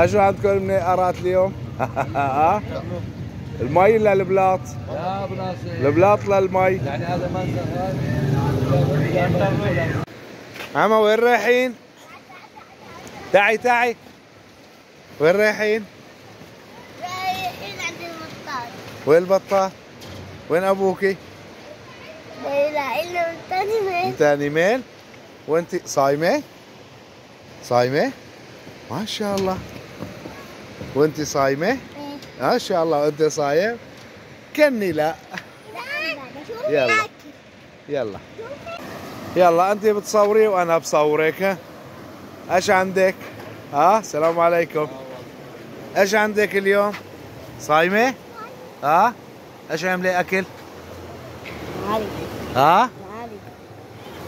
شو عندكم من قرات اليوم؟ المي ولا البلاط؟ لا ابو ناصر البلاط للمي. يعني هذا منزل. عمو وين رايحين؟ تعي وين رايحين؟ رايحين عند البطال. وين البطال؟ وين ابوكي؟ لا إلا من تاني ميل. من تاني ميل؟ وانت صايمة؟ صايمة؟ ما شاء الله. وانت صايمة؟ ايه. ما شاء الله. وانت صايم؟ كني لا. يلا يلا يلا انت بتصوري وانا بصورك. ها ايش عندك؟ السلام عليكم. ايش عندك اليوم؟ صايمة؟ ايش عاملة اكل؟ معالي.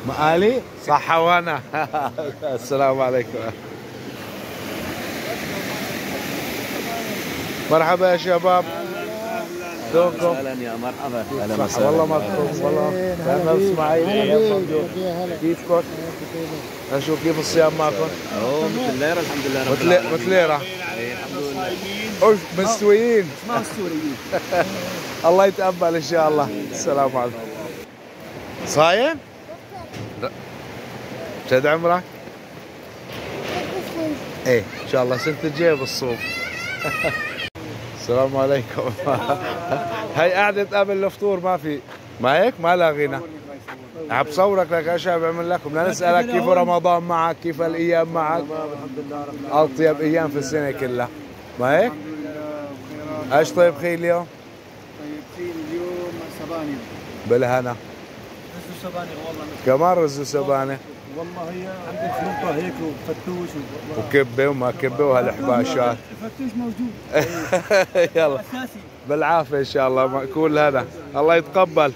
مقالي؟ صحة وانا. السلام عليكم. مرحبا يا شباب. دوكم. اهلا يا مرحبا. اهلا وسهلا. والله مبسوط والله. انا اسماعيل. كيفكم؟ شو كيف الصيام معكم؟ مثل ليره الحمد لله رب العالمين. مثل ليرة. الحمد لله. مستويين. ما مستوريين. الله يتقبل ان شاء الله. السلام عليكم. صايم؟ لا. شد عمرك؟ ايه ان شاء الله سنة الجاية بالصوم. السلام عليكم. هاي قعدة قبل الفطور ما في ما هيك ما لا غنى. عم بصورك لك ايش بعمل لكم. بدنا نسألك كيف رمضان معك، كيف الايام معك؟ الحمد لله رب العالمين. اطيب ايام في السنة كلها ما هيك؟ ايش طيب خي اليوم؟ طيب في اليوم سباني. بالهنا. رز سباني والله. كمان رز وسبانة. والله هي عند الخلطه هيك وفتوش وكبة وما كبة وهالحباشات. الفتوش موجود. يلا اساسي. بالعافية ان شاء الله. كل هذا الله يتقبل.